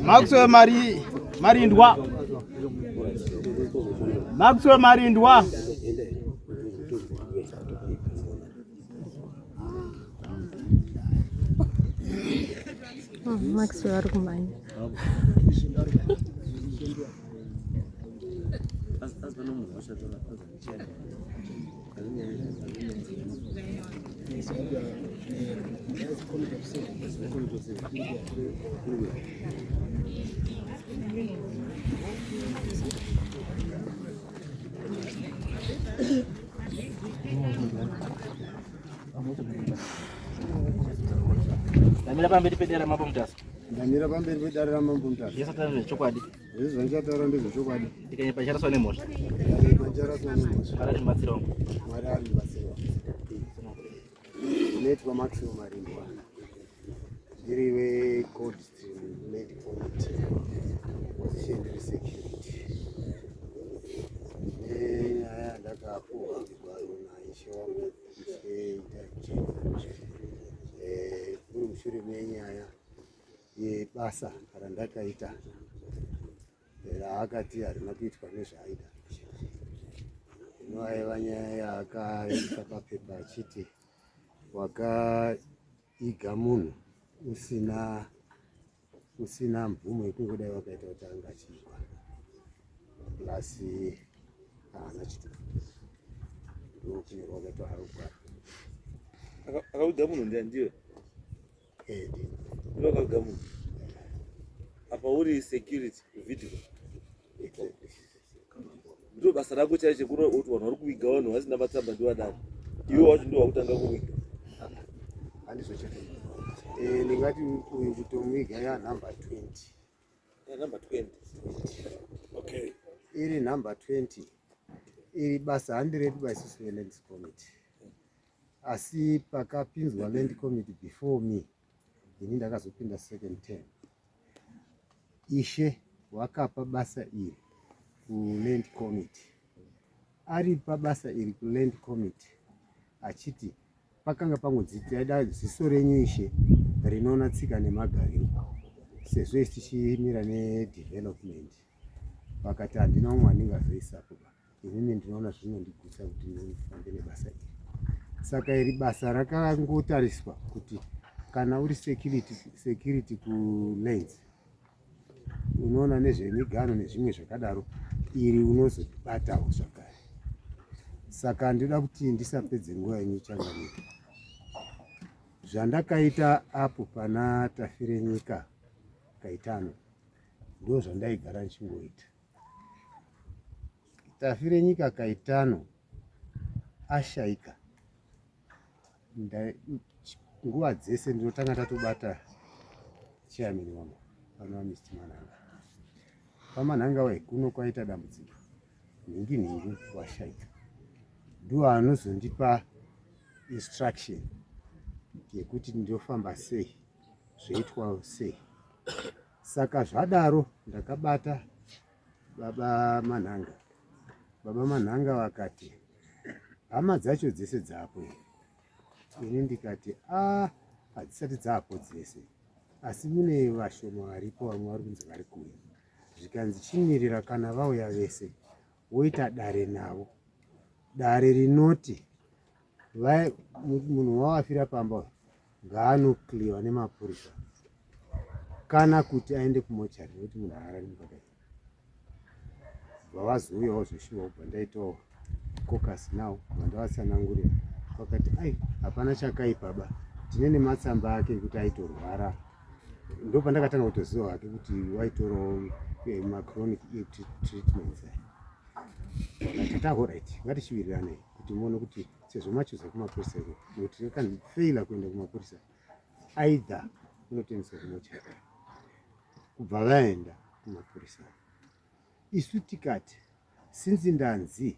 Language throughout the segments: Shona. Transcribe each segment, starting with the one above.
Maxwe Marindwa. Maxwe Marindwa. Maxwe Arkumanya. Damira pamberi pedera mabomtas. Damira pamberi pedera mabomtas. Yesa tazve chokwadi. Izvo ndichatara ndizvo chokwadi. Tikanyepa chara nemhosva. Chara nemhosva. Mwari arimubatsira wangu. Mwari arimubatsira wangu. Netwa Maxwe Marindwa. Ndiriwe Gold Stream Medical Position Security. Nyaya ndakapuwa kwayo naishe wangu kuri mushure menyaya yebasa randakaita raakati harina kuitwa nezvaaida. Ino aiva nyaya yaakaisa papepa achiti Vakaviga Munhu usina mvumo yekungodai wakaita kuti anga achigwa plasi haana chituko ndokunyorwa wakaitwa harugwara. Akaviga Munhu ndiye Vakaviga Munhu apa uri security video ndo basa rako chaicho kuti vanhu vari kuviga vanhu vasina matsamba ndiwadani iwe wacho ndo wakutanga kuviga. Handizochete ndingati uyu kutomuviga yanumber 20. Number 20. Okay. Iri number 20 iri basa handiredu baisusu veland committee, asi pakapinzwa land committee before me ini ndakazopinda second term. Ishe wakapa basa iri kuland committee. Ari pabasa iri kuland committee achiti pakanga pangodzitaida ziso renyu Ishe rinoona tsika nemagariro sezvo isi tichimira nedevelopment. Pakati handina umwe andingazoisapo inini ndinoona zvinondigutsa kuti ndifambe nebasa iri. Saka iri basa rakangotariswa kuti kana uri security kulanes unoona nezvemigano nezvimwe zvakadaro iri unozobatawo zvakare. Saka ndinoda kuti ndisapedze nguva yenyu changanika. Zvandakaita apo pana tafire nyika kaitano ndo zvandaigara nchingoita. Tafire nyika kaitano ashaika nguva dzese ndinotanga tatobata chairman wangu pana Mr. Manhanga. Pamanhanga wai kuno kwaita dambudziko nhingi washaika ndiwo anozondipa instruction yekuti ndofamba sei zvoitwa sei. Saka zvadaro ndakabata baba Manhanga vakati hama dzacho dzese dzapo. Ini ndikati hadzisati dzapo dzese, asi mune vashoma varipo vamwe vari kunzi vari kuuya. Zvikanzi chimirira kana vauya vese woita dare navo, dare rinoti munhu wawafira pamba ngaanokliwa nemapurisa kana kuti aende kumochari nekuti munhu haarari mukadai. Vavazouyawo zveshuwa ubva ndaitawo kokasi nawo vandavatsanangurira vakati hapana chakaipaba tine nematsamba ake ekuti aitorwara. Ndo pandakatanga kutoziva hake kuti waitorawo machronic treatments. Vakati alright ngatichivirirane kuti muone kuti sezvo machuza kumapurisa nekuti akandifeila kuenda kumapurisa aidha unotengeswa kumochari. Kubva vaenda kumapurisa isu tikati sinzi ndanzi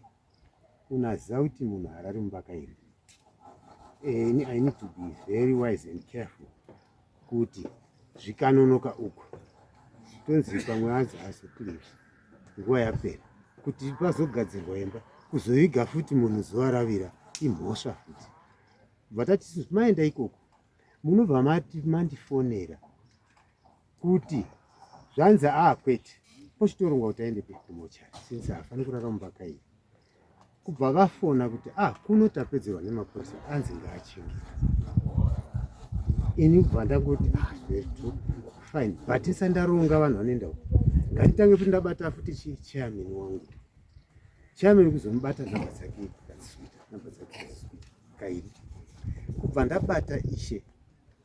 unaziva kuti munhu harari mumbaka iri. I need to be very wise and careful kuti zvikanonoka uku tonzi pamwe anzi azocleave nguva yapera kuti pazogadzirwa imba kuzoviga futi munhu zuva ravira imhosva futi. Bva tati maenda ikoko munobva mandifonera kuti zvanzi kwete pochitorongwa kuti aende kumochari since hafaniri kurara mumbaka iyi. Kubva vafona kuti kunotapedzerwa nemapurisa anzi ngaachengete. Ini kubva ndangoti zvetu fine, but isandaronga vanhu vanoenda uko. Ngatitange kuti ndabata futi chairman wangu. Chairman kuzomubata nhamba dzake kairi. Kubva ndabata ishe,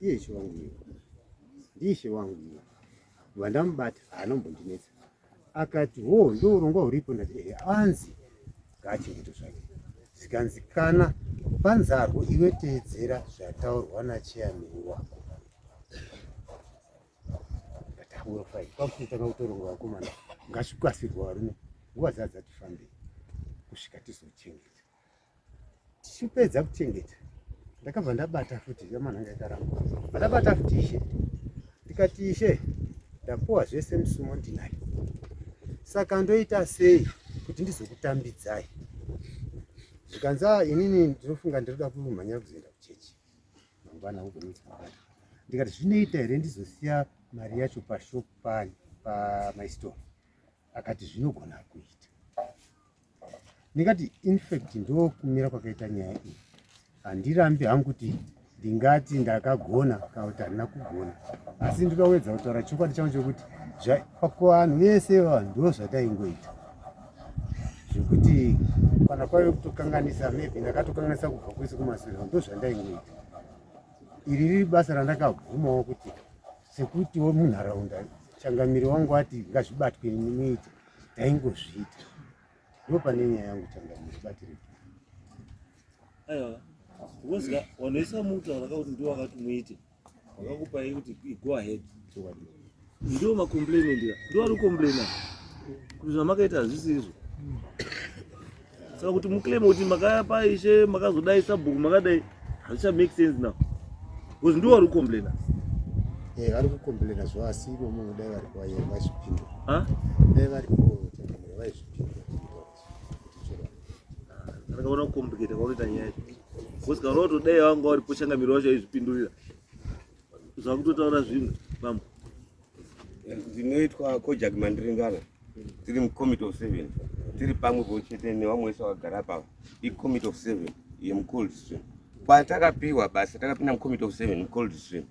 iye ishe wangu iye. Ndiishe wangu iye. Kubva ndamubata anombondinetsa. Akati ndourongwa huripo, ndati anzi ngaachengete zvake. Zikanzikana panzarwo iwe teedzera zvataurwa nachairman wako. Kwakutotanga kutoronga vakomana ngasvikasirwa runo nguva dzadza tifambei kusvika tizochengeta. Tichipedza kuchengeta ndakabva ndabata futi yamanhanga yakaramba, ndabata futi ishe ndikati ishe ndapuwa zvese musumo ndinayo, saka ndoita sei kuti ndizokutambidzai? Zvikanza inini ndinofunga ndiroda kumhanya kuzoenda kuchechi mangwana ugomitsabata. Ndikati zvinoita here ndizosiya mari yacho pashop pani pamaistore? Akati zvinogona kuita. Ndikati infact ndokumira kwakaita nyaya iyi. Handirambi hangu kuti ndingati ndakagona kana kuti handina kugona, asi ndikawedza kutaura chokwadi changu chokuti pakuvanhu vese ndo zvataingoita, zvekuti kana kwaive kutokanganisa, maybe ndakatokanganisa kubva kwese kumashure, ndo zvandaingoita. Iri riri basa randakabvumawo kuti sekutiwo munharaunda changamiri wangu ati ngazvibatwe nimuite, ndaingozviita. Ndo pane nyaya yangu changamiri batire. Aiwa, wozga wanoisa mutaura kuti ndiwo wakati muite, wakakupai kuti go ahead. Ndiwo macomplainment ndiwo ari complaina kuti zvamakaita hazvisi izvo. Saka kuti muclaim kuti makapa ishe makazodai sabhuku makadai hazvicha make sense now. Because ndiwo ari complaina. Ari kukomplaina zvo, asi ivo munhu dai vari kuvaye vaizvipindura. Ha? Dai vari kuchangamira vaizvipindura. Ndakaona kukomplicate kwakaita nyaya. Because kana utodai wanga vari pochangamira wacho aizvipindurira. Zvakutotaura zvimwe pamwe. Zvinoitwa Kojak Mandiringana tiri mucommittee of 7 tiri pamwe pochete nevamwe vese vakagara pava icommittee of 7 yemucold stream. Patakapiwa basa takapinda mucommittee of 7 mucold stream,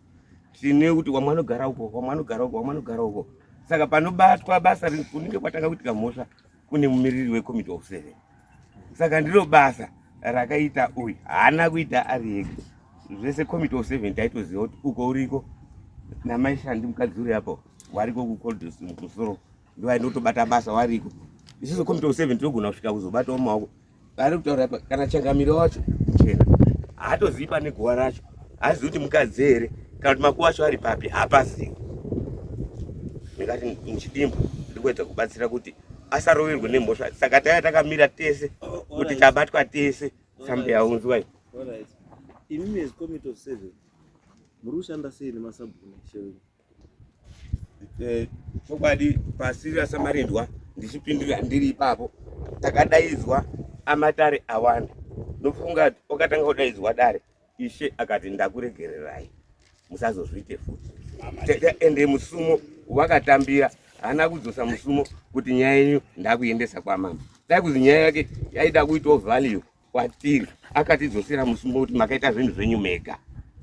tine kuti wamwe anogara uko, wamwe anogara uko, wamwe anogara uko. Saka panobatwa basa kunenge kwatanga kuitika mhosva kune mumiriri wecommittee of 7. Saka ndiro basa rakaita uyu haana kuita ari ega. Zvese committee of 7 taitoziva kuti uko uriko namaishandi mukadzi uri apo wariko kucold stream kusoro ndo ainotobata basa wariko. Isusu committee of 7 tinogona kusvika kuzobatawo maoko. Ari kutaura kana changamiro wacho muchena haatozivi pane guwa racho, haazivi kuti mukadzi here kana kuti makuwa acho ari papi, hapazivi. Ndikati muchidimbo ndiri kuedza kubatsira kuti asaroverwe nemhosva, saka taiva takamira tese kuti tabatwa tese sambe yaunzwa. Alright. Imimi as committee of 7 muri kushanda sei nemasabhuku neshewe? Chokwadi pasiriya samarindwa ndichipindira ndiri ipapo takadaidzwa amatare awanda. Ndofunga wakatanga kudaidzwa Dare, ishe akati ndakuregererai musazozviite futi. Ende musumo wakatambira, haana kudzosa musumo kuti nyaya yenyu ndakuendesa kwamama. Dai kuzi nyaya yake yaida kuitawo value kwatiri, akatidzosera musumo kuti makaita zvinhu zvenyu mega.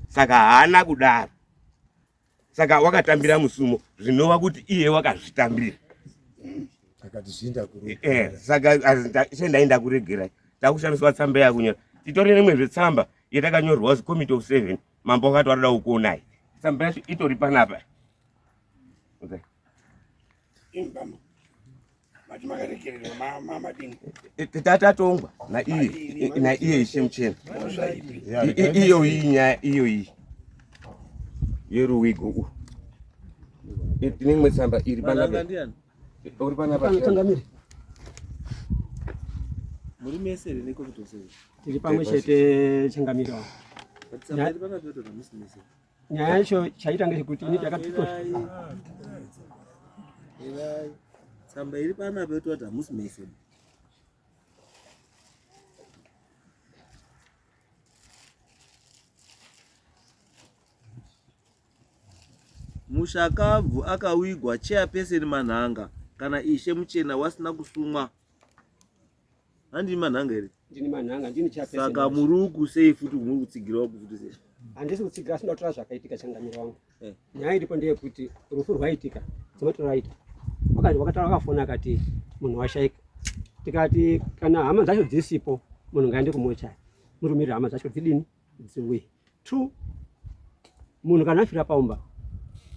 Saka haana kudaro. Saka wakatambira musumo zvinova kuti iye wakazvitambira. Akati zvinda kuri. Saka sendaenda kuregerai. Takushandiswa tsamba yakunyora. Titori nemwe zvetsamba yatakanyorwa committee of 7 mambo akati warada kukuonai. Tsamba yacho itori panapa. Okay. Imbama. Mati makarekerera mama dingo. Tatatongwa na iye ishe muchena. Iyo inyaya iyo iyi. Yeruwigo. Nemwe tsamba iri panapa. Uri panapa. Changamire. Muri mese rene committee of 7. Tiri pamwe chete Changamire. Tsamba iri panapa yoto musi mese. Nyaya yacho chaita ngechekuti ini takapikosha. Tsamba iri panapa yoto kuti musi mese. mushakabvu akavigwa chairperson manhanga kana ishe muchena wasina kusumwa. Handini manhanga here? Ndini manhanga, ndini chairperson. Saka muri kusei futi muri kutsigirawo kufuti sei? Handisi kutsigira, asi ndotora zvakaitika changamiro wangu. Nyaya iripo ndeyekuti rufu rwaitika dzinotoraita. Wakataura wakafona akati munhu washaika. Tikati kana hama dzacho dzisipo munhu ngaende kumochari. Murumirira hama dzacho dzidini dziuye. 2 munhu kana afira paumba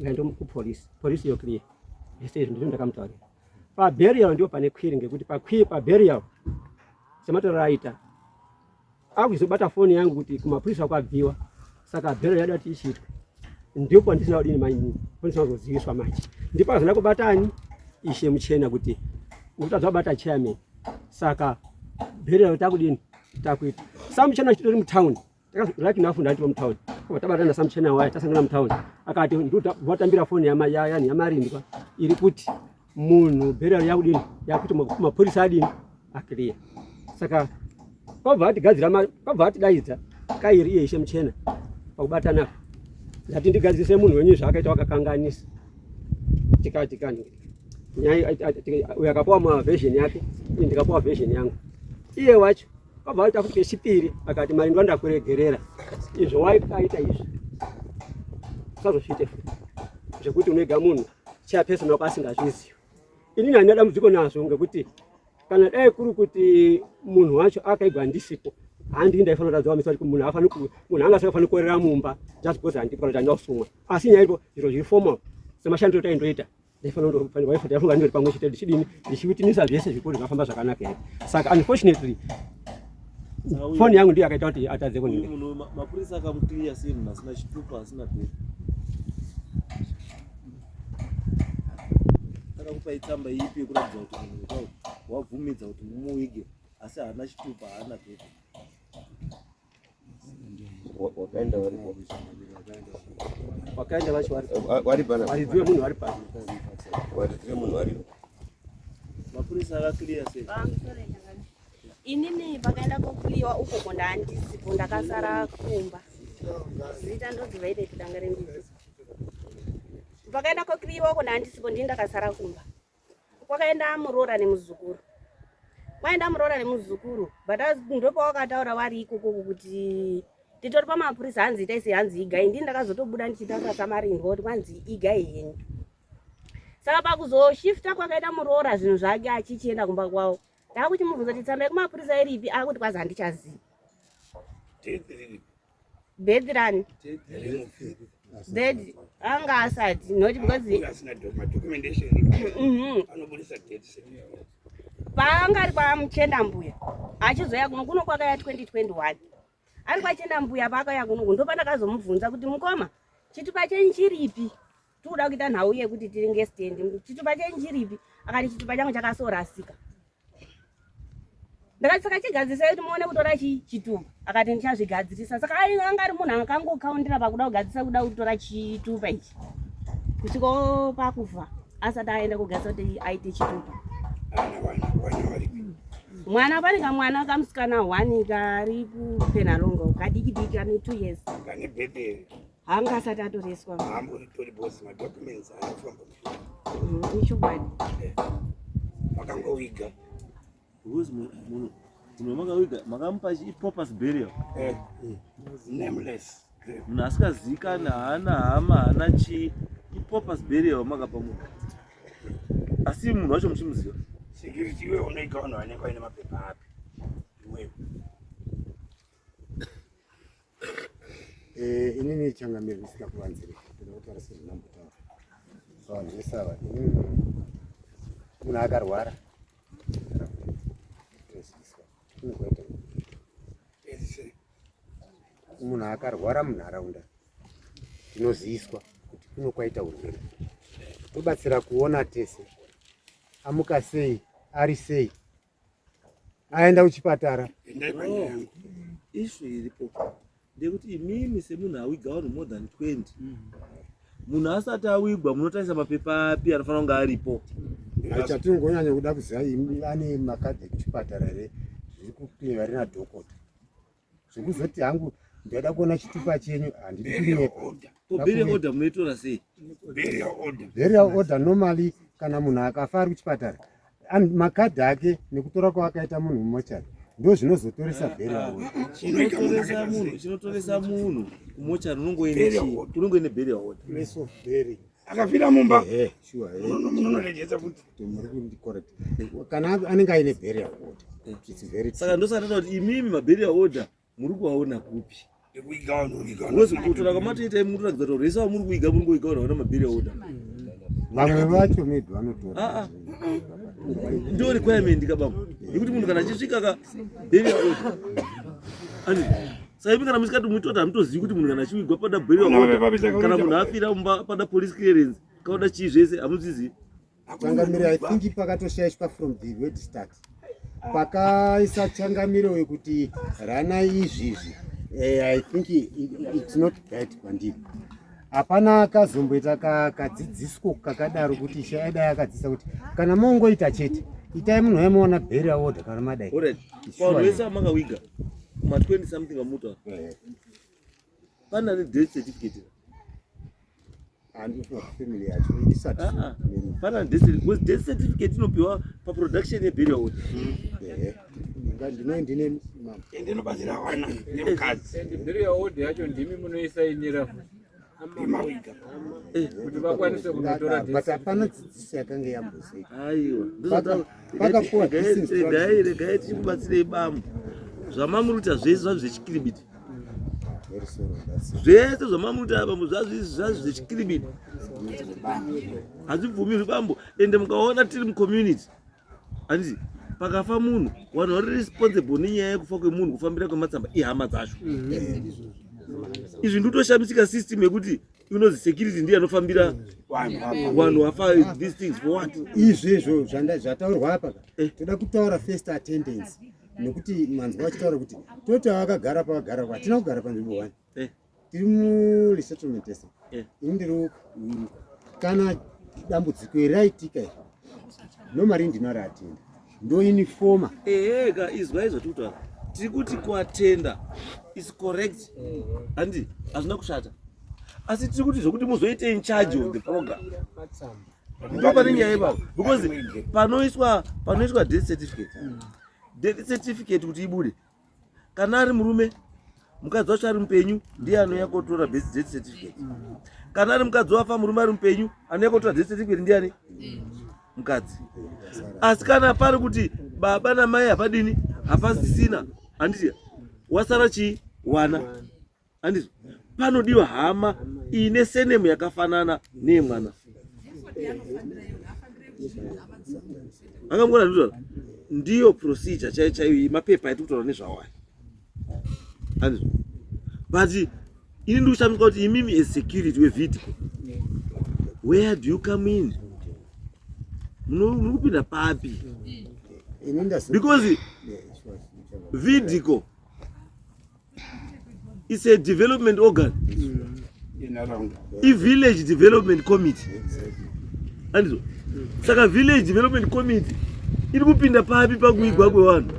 ngaende kupolisi. Polisi yo clear. Yese ndizvo ndakamutaurira. Pa burial ndio pane kwiri ngekuti pa burial sematoraita. Akuzobata foni yangu kuti kumapurisa kwabviwa. Saka burial yada tichitwa. Ndipo ndisina kudini manje. Polisi vazoziviswa manje. Ndipo azana kubatani ishe muchena kuti utadzabata chairman. Saka burial takudini takuita. Samuchena chitori mutown. Takazvaki nafunda ndipo mutown. Tabatana samuchena waye tasangana mutown. Akati ndotambira foni yama yani yamarindwa iri kuti munhu burial yakudini yakuti mapurisa adini akiliya. Saka pabvati gadzira pabvati daidza kairi ishe muchena pakubatana ndati ndigadzise munhu wenyu zvakaita wakakanganisa tikati kani Nyaya uyakapowa ma version yake ndikapowa version yangu iye wacho pabvati akupe chipiri akati marindwa ndakuregerera izvo waikaita izvi sazosvite zvekuti unega munhu chairperson wako asingazvizivi. Inini handina dambudziko nazvo ngekuti kana dai kuri kuti munhu wacho akaigwa ndisipo handi ndaifanira kutadziwa misari kuti munhu angafanira kukorera mumba just because handipora kuti handasumwa. Asi nyaya ipo zviro zviri formal semashandiro taindoita ndaifanira waifunga ndiri pamwe chete ndichidini ndichiwitinisa zvese zvikuru zvafamba zvakanaka here. Saka unfortunately foni yangu ndiyo yakaita kuti atadze kuningira. Munhu mapurisa akamukliya sei munhu asina chitupa asina bheri. Akakupa itsamba ipi yekuratidza kuti munhu wabvumidza kuti mumuige asi haana chitupa haana bheri. Wakaenda waripo. Wakaenda vacho Waripana. waridziwe munhu vari pasi. Waridziwe munhu waripo. Mapurisa akakliya sei? Inini pakaenda kokuliwa uko kondandisipo ndakasara kumba. Zita ndodzivaite kudanga rembidzo. Pakaenda kokuliwa kondandisipo ndini ndakasara kumba. Kwakaenda murora nemuzukuru. Kwaenda murora nemuzukuru, bata ndopa wakataura vari ikoko kuti titori pamapurisa hanzi itai sehanzi igai. Ndini ndakazotobuda ndichitaura samarindwa kuti kwanzi igai henyu. Saka pakuzoshifta kwakaita murora zvinhu zvake achichienda kumba kwawo. Ndakuti mubvunza kuti tsamba yekumapurisa iripi akuti kwazi handichazivi. Bedrani. Bed anga asati not because asina documentation. Anobudisa date. Paangari pamuchenda mbuya achizoya kuno kwakaya 2021 ari kwachenda mbuya pakaya kuno ndopa ndakazomubvunza kuti mukoma chitupa chenyu chiripi tikuda kuita nhau yekuti tiri ngestand chitupa chenyu chiripi akati chitupa changu chakasorasika ndakati saka chigadzisai kuti muone kutora chitupa akati ndichazvigadzirisa saka angari munhu akangokaundira pakuda kugadzisa kuda kutora chitupa ichi kusviko pakufa asati aenda kugadzisa kuti aite chitupa. Mwana pane kamwana kamusikana 1 kari kupenalongo kadiki ane 2 years. Kane bebe. Hanga asati atoreswa. Hamburi tori boss ma documents anofamba. Nishubadi. Makangowiga. Who's munhu makawiga makamupa proper burial. Nameless. Munhu asikazikana haana hama haana chi proper burial makapa munhu. Asi munhu wacho muchimuziva. Security wewe unoiga vanhu vanenge ine mapepa api? Wewe. Inini changamiro isikakuvanzira ndinotaura sezvinambotaura. Sawa ndesava. Munhu akarwara. Munhu akarwara munharaunda tinoziviswa kuti kuno kwaita urwere. Tobatsira kuona tese amuka sei ari sei aenda kuchipatara. Ishu iripo ndekuti imimi semunhu awiga vanhu more than 20 munhu asati awigwa munotarisa mapepa api anofanira kunge aripo. Chatingonyanya kuda kuziva ane makadhi ekuchipatara here zviri kupiwa rina dhokota zvekuzoti hangu ndada kuona chitupa chenyu handidi kunyepa. Burial order munoitora sei? Burial order normally kana munhu akafa ari kuchipatara makadhi ake nekutora kwakaita munhu mumochari ndo zvinozotoresa burial order. Chinotoresa munhu kumochari unongoine burial order. Place of bury. Akafira mumba. Sure. Munoregedza kuti muri kundicorrect. Kana anenge aine burial order. It's very saka ndosatata kuti imimi maburial order muri kuaona kupi? Wezi kutora kwamatoita muri kuratidza kuti rese wamuri kuiga muri kuiga unaona maburial order. vamwe vacho maybe vanotora. Ndo requirement kabamo yekuti munhu kana achisvika ka burial order ani saivi kana musikati muitota hamutozivi kuti munhu kana achiwigwa pada burial order kana munhu afira mumba pada police clearance kauda chii zvese hamuzizivi. Changamiro I think pakatoshayishwa from the word start. Pakaisa changamiro wekuti rana izvizvi I think it's not bad kwandiri. Hapana akazomboita kadzidziswa kakadaro kuti shaida akadzidzisa kuti kana mongoita chete itai munhu waimuona burial order kana madai. Alright. Pauno wese amakawiga kuma 20 something amuta. Pana death certificate. And for family yacho isati. Pana death certificate inopiwa pa production ye burial order. ndinobatsira wana nemukadzi. Burial order yacho ndimi munoisainira kuti vakwanise kunotora but hapana dzidziso yakanga yambozeka. Aiwa. Pakapuwa regai tichikubatsirei bambo. Zvamamuruta zvese zvechikiribiti. Zvese zvamamuruta bambo zvechikiribiti. Hazvibvumirwi bambo. Ende mukaona tiri mucommunity. Handiti pakafa munhu vanhu vari responsible nenyaya yekufa kwemunhu kufambira kwematsamba ihama dzacho. Izvi nditoshamisika system yekuti inozi security ndiye anofambira vanhu vafa these things for what? Izvezvo zvataurwa apa toda kutaura first attendance nekuti manzwa vachitaura kuti toti vakagara pavagara hatina kugara panzvimbo 1 tiri muresettlement tese ini ndiri kana dambudziko raitika nomari ndinoratenda ndo uniforma ka izwa tikutaura tiri kuti kuatenda is correct handi hazvina kushata asi tiri kuti zvokuti muzoite in charge of the program ndo pane nyaya ipapo because panoiswa death certificate kuti ibude kana ari murume mukadzi wacho ari mupenyu ndiye anouya kotora death certificate kana ari mukadzi wafa murume ari mupenyu anouya kotora death certificate ndiani mukadzi asi kana pari kuti baba namai hapadini hapasisina handiti wasara chii wana handiti panodiwa hama ine senemu yakafanana neyemwana. Angamukona nditola ndiyo procedure chaiyo mapepa atikutaura nezvawaya handiti but ini ndikushamisika kuti imimi as security wevideo where do you come in? Muri kupinda papi? Because Vidico is a development organ. A village development committee. And saka village development committee iri kupinda papi pakuigwa kwevanhu?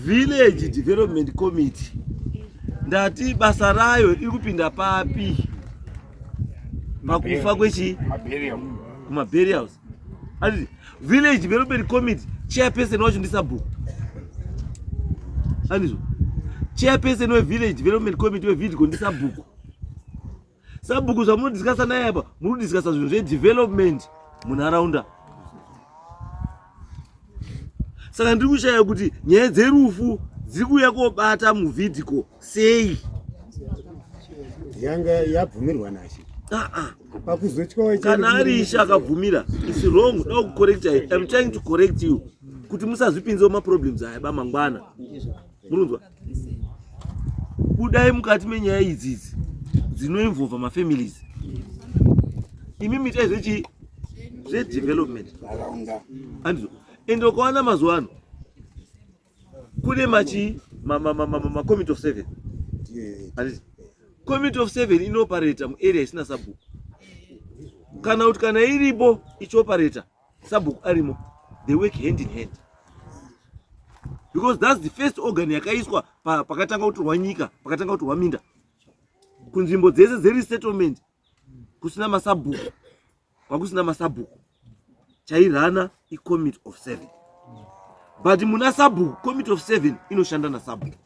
Village development committee ndati basa rayo iri kupinda papi pakufa kwechi kumaburials. Ati village development committee chairperson wacho ndisabhuku. Andizvo chairperson wevillage development committee wevidco ndisabhuku. Sabhuku zvamunodiscussa naye apa munodiscussa zvinhu zvedevelopment munharaunda. Saka ndiri kushaya kuti nyaya dzerufu dziri kuuya kobata muvidco sei? Yanga yabvumirwa nacho. Kana ari isha akabvumira it's wrong. Nda kucorrect you. I'm trying to correct you kuti musazvipinzewo maproblems aya bamangwana. Murunzwa kudai mukati menyaya idzidzi dzinoinvolva mafamilies imimi taizvechi zvedevelopment andizvo ende ukawana mazuva ano kune committee of 7 andizvo committee of 7 inooperator muarea isina sabhuku kana kuti kana iripo ichioperator sabhuku arimo, they work hand in hand. Because that's the first organ yakaiswa pakatanga kutorwa nyika, pakatanga kutorwa minda. Kunzvimbo dzese dzeri settlement kusina masabhuku, kwakusina masabhuku, chairana i-committee of 7. But muna sabhuku, committee of 7 inoshanda nasabhuku.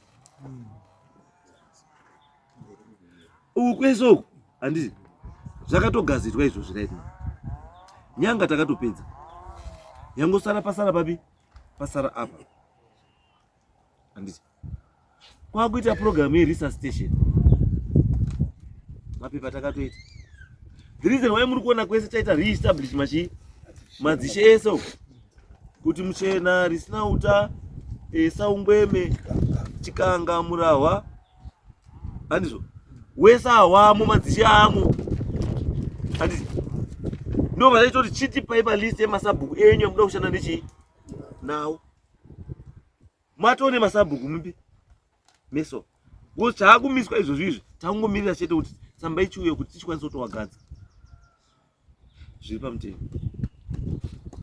Uku kwesoko handiti zvakatogadzirwa izvozvo right now. Nyanga takatopedza. Yangosara pasara papi? Pasara apa. Handiti. Kwakuita program ye-resuscitation. Mapepa takatoita. The reason why muri kuona kwese chaita re-establish madzishe ese kuti Muchena, Risina Uta, Saungweme, Chikanga, Murahwa, handizvo. Wese awamo madzishe amo. Handiti. No vachaita kuti chitipai palist yemasabhuku enyu amuda kushanda nechi nawo. Matone masabhuku mupi? Meso. Because chaakumiswa izvozvo izvi tangomirira chete kuti tsamba ichiuye kuti tichikwanisa kutowagadza. Zviri pamutemo.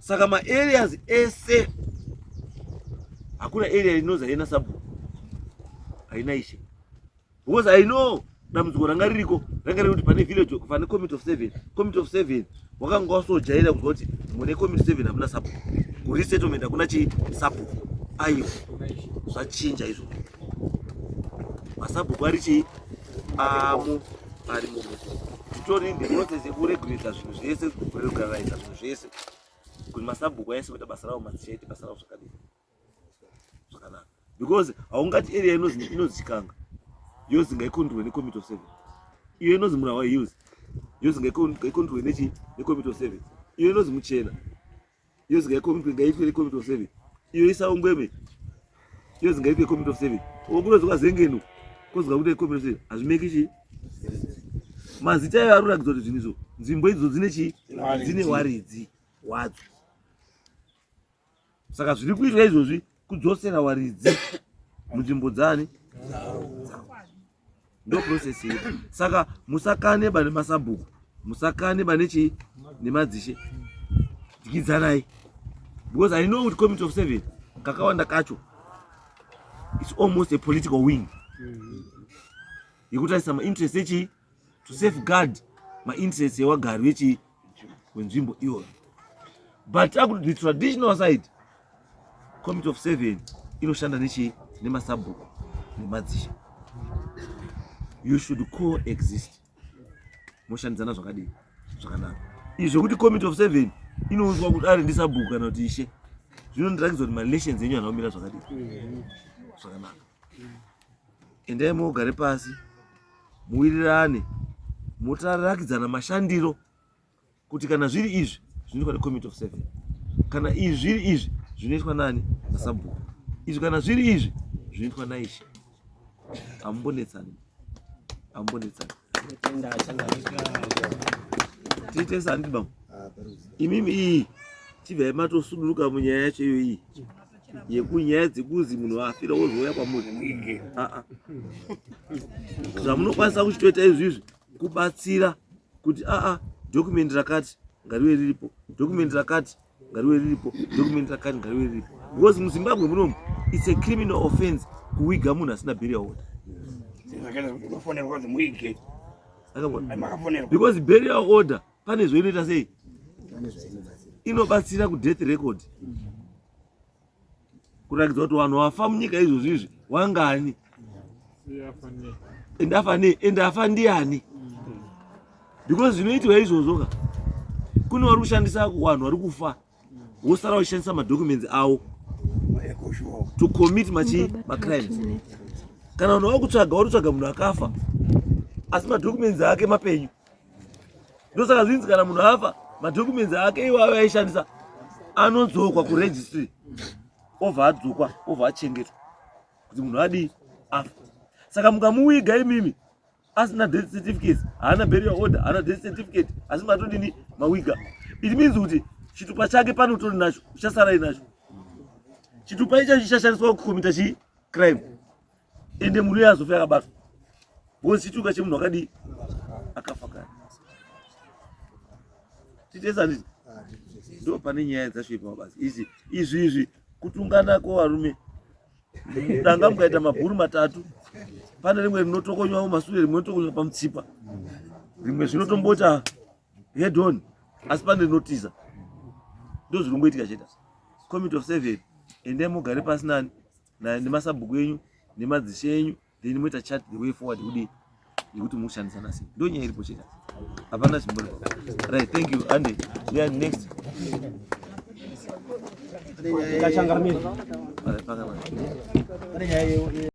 Saka ma-areas ese hakuna area inozi haina sabhuku, haina ishe. Because I know dambudziko ranga ririko ranga riri kuti pane village pane committee of 7. Committee of 7 wakanga wasojaira kunzwa kuti mune committee 7 hamuna sabhuku. Kuresettlement hakuna sabhuku. Aiwa zvachinja izvo. Masabhuku ari chii? Amo ari mumeso. Titori process yekuregulata zvinhu zvese, kuregulariza zvinhu zvese. Kuti masabhuku aise kuita basa rawo madzishete basa rawo zvakadini. Zvakanaka. Because haungati area inozi Chikanga yozi ngaikontrolwe necommittee of 7. Iyo inozi Murahwa yozi ngaikontrolwe necommittee of 7. Iyo inozi Muchena yozi ngaiitwe necommittee of 7. Iyo Saungweme yozi ngaiitwe necommittee of 7. Okunozoka Zengeno kozika kuti committee of 7 hazvimeki chii? Mazita ayo arikuratidza kuti zvinhu izvo nzvimbo idzo dzine chii? Dzine waridzi wadzo. Saka zviri kuitwa izvozvi kudzosera waridzi munzvimbo dzani? Ndo process iyi. Saka musakane bane masabhuku, musakane bane chii? Nemadzishe. Dyidzanai. Because I know with committee of 7 kakawanda kacho it's almost a political wing. Yekutarisa ma-interest echi to safeguard ma-interest yewagari wechi wenzvimbo iyoyo. But the traditional side, committee of 7 inoshanda nechi nemasabhuku nemadzishe. You should coexist. Moshandidzana zvakadini? Zvakanaka. Izvo kuti committee of 7 inounzwa kuti ari ndisabhuku kana kuti ishe. Zvinondirakidza kuti ma-relations enyu anomira zvakadini? Zvakanaka. Endai mogare pasi, muwirirane, mutarakidzana mashandiro kuti kana zviri izvi zvinoitwa necommittee of 7. Kana izvi zviri izvi zvinoitwa nani? Nasabhuku. Izvi kana zviri izvi zvinoitwa naishe. Ambonetsani. Ambonetsani. Tiite sandi bam. Imimi iyi chibva matosuduruka munyaya yacho iyo iyi. Yekunyaya dzekuzi munhu afira wozouya kwamuri. Zvamunokwanisa kuchitoita izvizvi kubatsira kuti document rakati ngariwe riripo, document rakati ngariwe riripo, document rakati ngariwe riripo. Because muZimbabwe munomu it's a criminal offense kuwiga munhu asina burial order. Because burial order pane zvoinoita sei? Inobatsira kudeath record. Kurakidza kuti vanhu vafa munyika izvozvi izvi wangani? Ende afa ndiani? Because zvinoitwa izvozvo kune vari kushandisa vanhu vari kufa wosara uchishandisa madocuments avo to commit macrimes. Kana vanhu vakutsvaga munhu akafa asi madocuments ake mapenyu. Ndosaka zvinzi kana munhu afa madocuments ake iwayo aishandisa anodzokwa kuregistry obva adzokwa obva achengetwa kuti munhu adi afa. Saka mukamuwiga imimi asina death certificate, haana burial order, haana death certificate, asi matodini mawiga. It means kuti chitupa chake pano utori nacho uchasarai nacho. Chitupa icho chichashandiswa kukomita crime. Ende munhu uyo azofa akabatwa. Because chitupa chemunhu akadi akafa kare. Titesa nditi. ndo pane nyaya dzasvipa mabasa izvi kutungana kwevarume danga mukaita mabhuru matatu pane rimwe rinotokonywa masure rimwe rinotokonywa pamutsipa rimwe zvinotombota head on asi pane rinotiza ndo zvinomboitika chete committee of 7 endai mugare pasi nani nemasabhuku enyu nemadzishe enyu then moita chat the way forward kudii yekuti mushandisana sei ndo nyaya iripo chete hapana chimbori right. Thank you. And we are next.